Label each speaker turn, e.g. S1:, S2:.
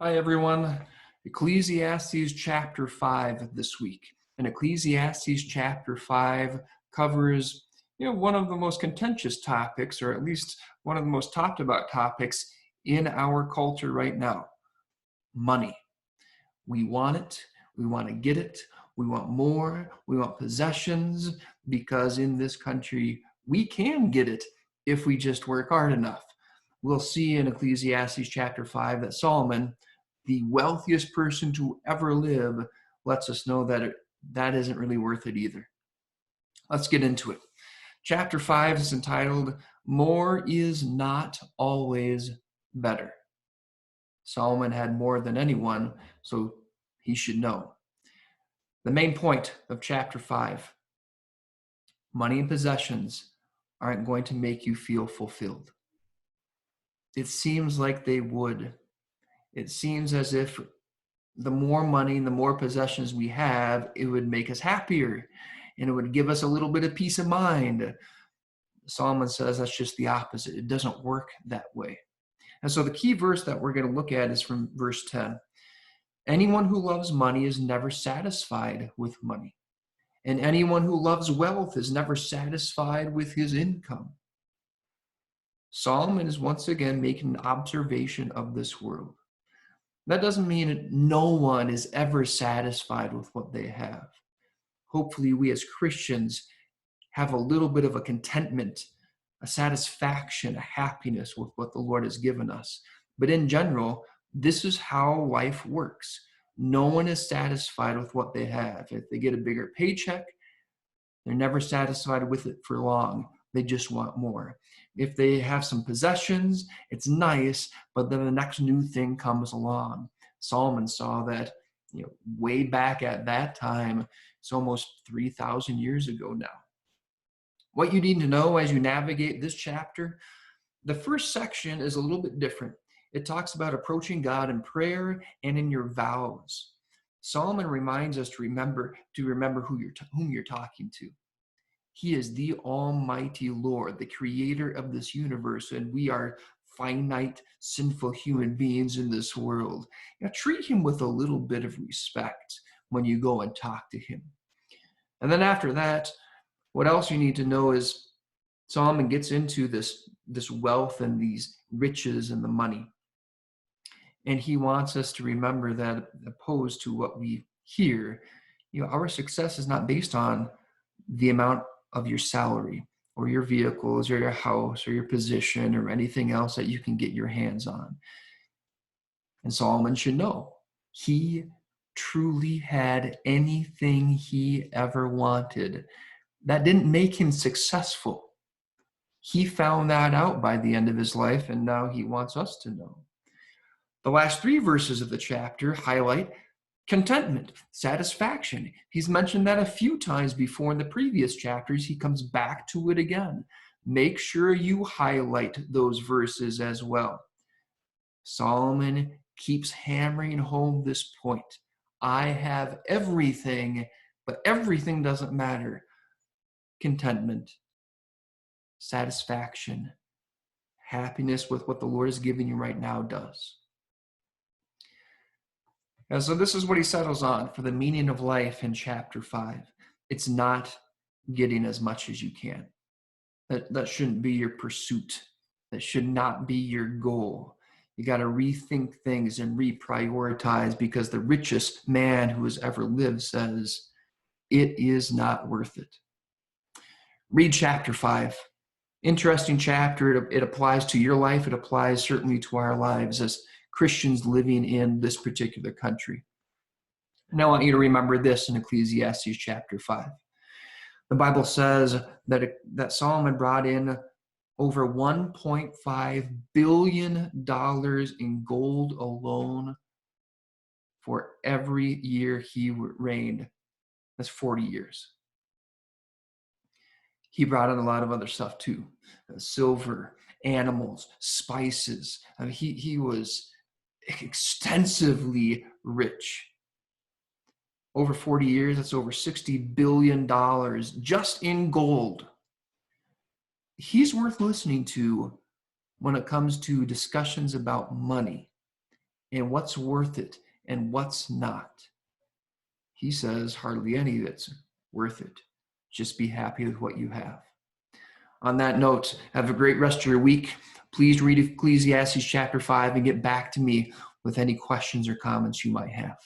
S1: Hi, everyone. Ecclesiastes chapter 5 this week. And Ecclesiastes chapter 5 covers, one of the most contentious topics, or at least one of the most talked about topics in our culture right now: money. We want it. We want to get it. We want more. We want possessions, because in this country, we can get it if we just work hard enough. We'll see in Ecclesiastes chapter 5 that Solomon, the wealthiest person to ever live, lets us know that that isn't really worth it either. Let's get into it. Chapter 5 is entitled, More is Not Always Better. Solomon had more than anyone, so he should know. The main point of chapter 5: money and possessions aren't going to make you feel fulfilled. It seems like they would. It seems as if the more money and the more possessions we have, it would make us happier and it would give us a little bit of peace of mind. Solomon says that's just the opposite. It doesn't work that way. And so the key verse that we're going to look at is from verse 10. Anyone who loves money is never satisfied with money, and anyone who loves wealth is never satisfied with his income. Solomon is once again making an observation of this world. That doesn't mean no one is ever satisfied with what they have. Hopefully, we as Christians have a little bit of a contentment, a satisfaction, a happiness with what the Lord has given us. But in general, this is how life works. No one is satisfied with what they have. If they get a bigger paycheck, they're never satisfied with it for long. They just want more. If they have some possessions, it's nice, but then the next new thing comes along. Solomon saw that, way back at that time. It's almost 3,000 years ago now. What you need to know as you navigate this chapter: the first section is a little bit different. It talks about approaching God in prayer and in your vows. Solomon reminds us to remember whom you're talking to. He is the Almighty Lord, the creator of this universe, and we are finite, sinful human beings in this world. Treat him with a little bit of respect when you go and talk to him. And then after that, what else you need to know is Solomon gets into this wealth and these riches and the money. And he wants us to remember that, opposed to what we hear, our success is not based on the amount of your salary or your vehicles or your house or your position or anything else that you can get your hands on. And Solomon should know he truly had anything he ever wanted. That didn't make him successful. He found that out by the end of his life, and now he wants us to know. The last 3 verses of the chapter highlight contentment, satisfaction. He's mentioned that a few times before in the previous chapters. He comes back to it again. Make sure you highlight those verses as well. Solomon keeps hammering home this point. I have everything, but everything doesn't matter. Contentment, satisfaction, happiness with what the Lord is giving you right now does. And so this is what he settles on for the meaning of life in chapter 5. It's not getting as much as you can. That shouldn't be your pursuit. That should not be your goal. You got to rethink things and reprioritize, because the richest man who has ever lived says it is not worth it. Read chapter 5. Interesting chapter. It applies to your life. It applies certainly to our lives as Christians living in this particular country. And I want you to remember this in Ecclesiastes chapter 5. The Bible says that Solomon brought in over $1.5 billion in gold alone for every year he reigned. That's 40 years. He brought in a lot of other stuff too: silver, animals, spices. He was extensively rich. Over 40 years, that's over $60 billion just in gold. He's worth listening to when it comes to discussions about money. and what's worth it and what's not. He says hardly any that's worth it. Just be happy with what you have. On that note, have a great rest of your week. Please read Ecclesiastes chapter 5 and get back to me with any questions or comments you might have.